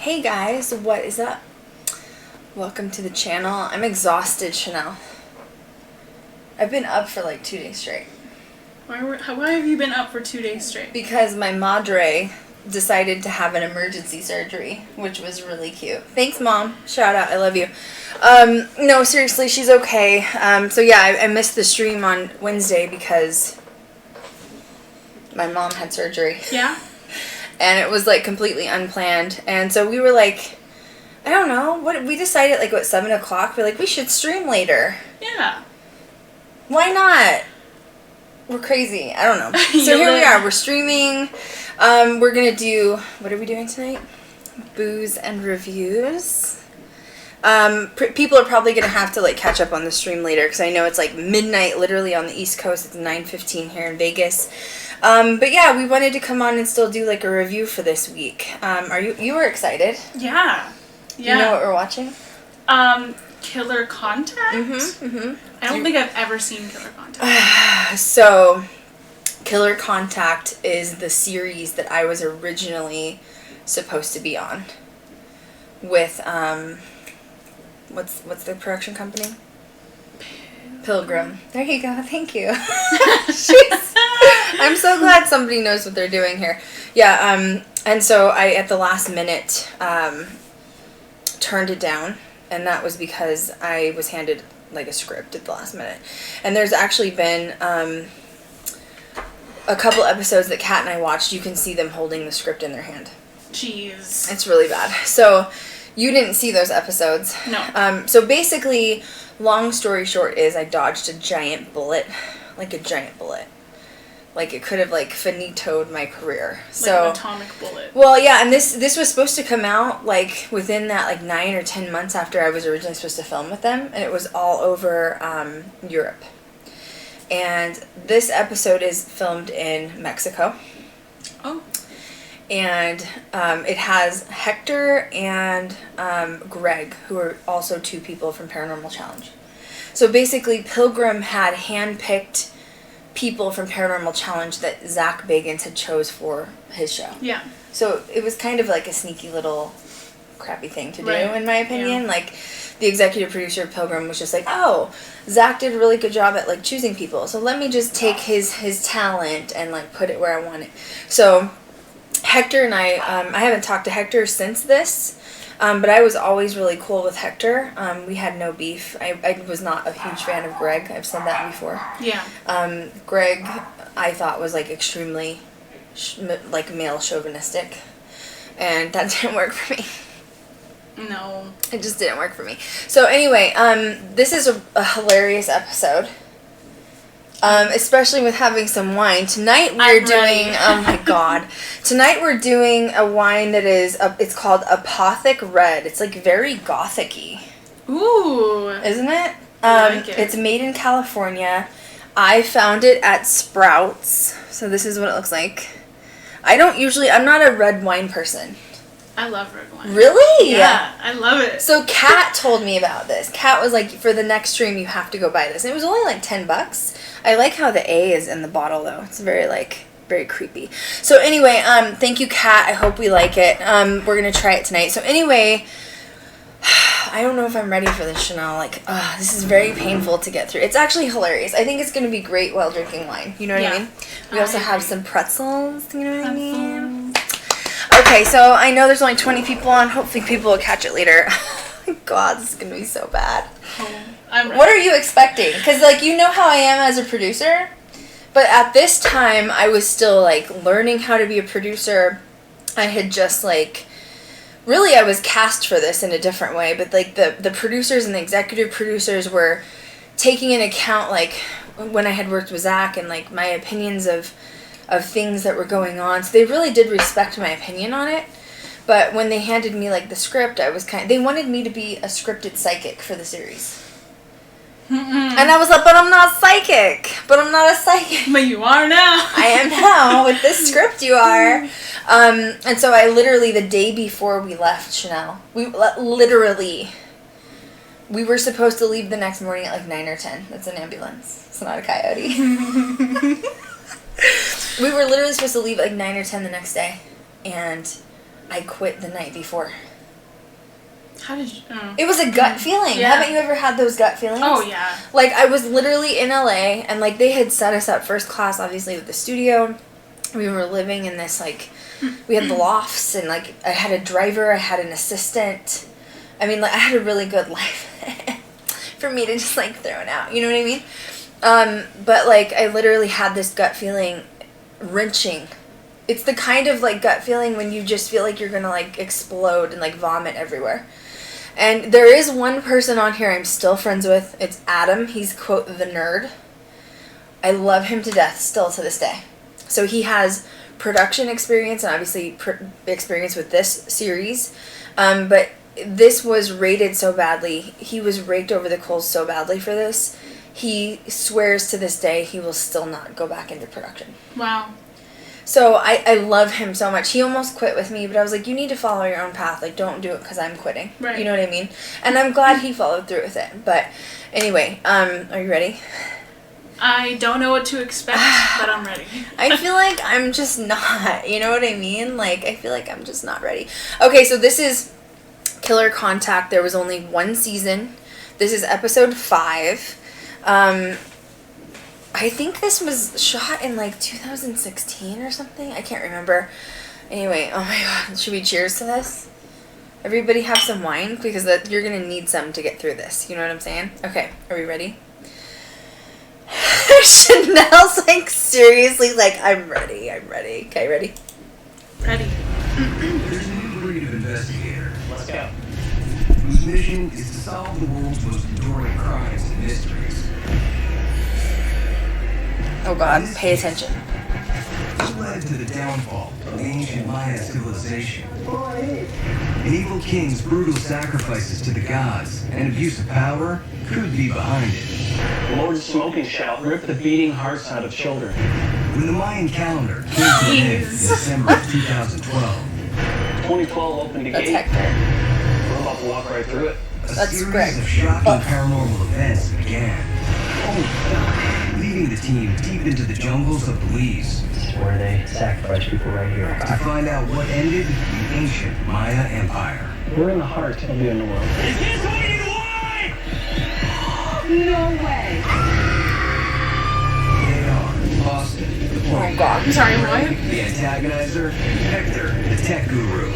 Hey guys, what is up? Welcome to the channel. I'm exhausted, Chanel. I've been up for like 2 days straight. Why have you been up for 2 days straight? Because my madre decided to have an emergency surgery, which was really cute. Thanks, Mom. Shout out. I love you. No, seriously, she's okay. So yeah, I missed the stream on Wednesday because my mom had surgery. Yeah? And it was like completely unplanned. And so we were like, I don't know, we decided like what, 7 o'clock? We're like, we should stream later. Yeah. Why not? We're crazy. I don't know. So here we are. We're streaming. We're going to do, what are we doing tonight? Booze and reviews. People are probably going to have to like catch up on the stream later because I know it's like midnight literally on the East Coast. It's 9:15 here in Vegas. But yeah, we wanted to come on and still do like a review for this week. You were excited? Yeah. You know what we're watching? Killer Contact? I don't think I've ever seen Killer Contact. So, Killer Contact is the series that I was originally supposed to be on. With, what's the production company? Pilgrim. There you go. Thank you. I'm so glad somebody knows what they're doing here. Yeah, and so I, at the last minute, turned it down. And that was because I was handed, like, a script at the last minute. And there's actually been a couple episodes that Kat and I watched. You can see them holding the script in their hand. Jeez. It's really bad. So, you didn't see those episodes. No. So, basically, long story short is I dodged a giant bullet. Like, a giant bullet. Like, it could have, like, finitoed my career. Like an atomic bullet. Well, yeah, and this was supposed to come out, like, within that, like, 9 or 10 months after I was originally supposed to film with them, and it was all over Europe. And this episode is filmed in Mexico. Oh. And it has Hector and Greg, who are also 2 people from Paranormal Challenge. So basically, Pilgrim had handpicked people from Paranormal Challenge that Zach Bagans had chose for his show. Yeah. So it was kind of like a sneaky little crappy thing to do, right. in my opinion. Yeah. Like, the executive producer of Pilgrim was just like, oh, Zach did a really good job at, like, choosing people. So let me just take his talent and, like, put it where I want it. So Hector and I haven't talked to Hector since this. But I was always really cool with Hector. We had no beef. I was not a huge fan of Greg. I've said that before. Yeah. Greg, I thought, was, like, extremely, like, male chauvinistic. And that didn't work for me. No. It just didn't work for me. So, anyway, this is a hilarious episode. Especially with having some wine. Tonight we're doing, oh my god. Tonight we're doing a wine that is, it's called Apothic Red. It's like very gothic-y. Ooh. Isn't it? I like it. It's made in California. I found it at Sprouts. So this is what it looks like. I'm not a red wine person. I love red wine. Really? Yeah, I love it. So Kat told me about this. Kat was like, for the next stream you have to go buy this. And it was only like $10. I like how the A is in the bottle though. It's very creepy. So anyway, thank you, Kat. I hope we like it. We're gonna try it tonight. So anyway, I don't know if I'm ready for this, Chanel. Like, this is very painful to get through. It's actually hilarious. I think it's gonna be great while drinking wine. You know what I mean? We also have some pretzels. You know what I mean? Okay, so I know there's only 20 people on. Hopefully people will catch it later. Oh my god, this is going to be so bad. I'm ready. What are you expecting? Because, like, you know how I am as a producer. But at this time, I was still, like, learning how to be a producer. I had just, like, really I was cast for this in a different way. But, like, the producers and the executive producers were taking into account, like, when I had worked with Zach and, like, my opinions of things that were going on. So they really did respect my opinion on it. But when they handed me, like, the script, I was they wanted me to be a scripted psychic for the series. And I was like, but I'm not psychic. But I'm not a psychic. But you are now. I am now. With this script, you are. And so I literally, the day before we left Chanel, we were supposed to leave the next morning at, like, 9 or 10. That's an ambulance. It's not a coyote. We were literally supposed to leave at like 9 or 10 the next day, and I quit the night before. How did you... It was a gut feeling. Yeah. Haven't you ever had those gut feelings? Oh, yeah. Like, I was literally in LA, and, like, they had set us up first class, obviously, with the studio. We were living in this, like, we had the lofts, and, like, I had a driver, I had an assistant. I mean, like, I had a really good life for me to just, like, throw it out. You know what I mean? But, like, I literally had this gut feeling wrenching. It's the kind of, like, gut feeling when you just feel like you're gonna, like, explode and, like, vomit everywhere. And there is one person on here I'm still friends with. It's Adam. He's, quote, the nerd. I love him to death still to this day. So he has production experience and obviously experience with this series. But this was rated so badly. He was raked over the coals so badly for this. He swears to this day he will still not go back into production. Wow. So I love him so much. He almost quit with me, but I was like, you need to follow your own path. Like, don't do it because I'm quitting. Right. You know what I mean? And I'm glad he followed through with it. But anyway, are you ready? I don't know what to expect, but I'm ready. I feel like I'm just not. You know what I mean? Like, I feel like I'm just not ready. Okay, so this is Killer Contact. There was only one season. This is episode 5. I think this was shot in like 2016 or something. I can't remember. Anyway, oh my god. Should we cheers to this? Everybody have some wine because you're going to need some to get through this. You know what I'm saying? Okay, are we ready? Chanel's like seriously like, I'm ready. Okay, ready? Ready. There's a new breed of investigator. Let's go. Whose mission is to solve the world's most enduring crimes and mysteries. Oh god, pay attention. This led to the downfall of the ancient Maya civilization. An evil king's brutal sacrifices to the gods and abuse of power could be behind it. The Lord's smoking shall rip the beating hearts out of children. When the Mayan calendar came to an end in December of 2012, 2012 opened the That's gate. Hector. We're about to walk right through it. a That's series Greg. of shocking paranormal events began, leading the team deep into the jungles of Belize This is where they sacrifice people right here. to find out what ended the ancient Maya Empire. We're in the heart of the underworld. Is this what you want? No way. They are Austin, the Oh point god. I'm sorry, what? the antagonizer, Hector, the tech guru,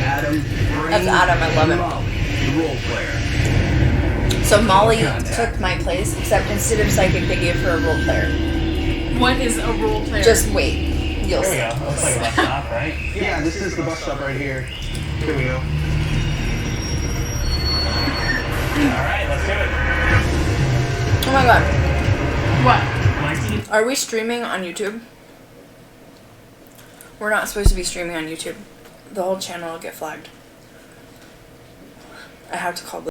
Adam, Brain, That's Adam, I love and him. Molly, the role player. So Molly took my place, except instead of psychic, they gave her a role player. What is a role player? Just wait. You'll There we see. go. Looks like a bus stop, right? Yeah, this is the bus stop right here. Here we go. All right, let's do it. Oh my god. What? Are we streaming on YouTube? We're not supposed to be streaming on YouTube. The whole channel will get flagged. I have to call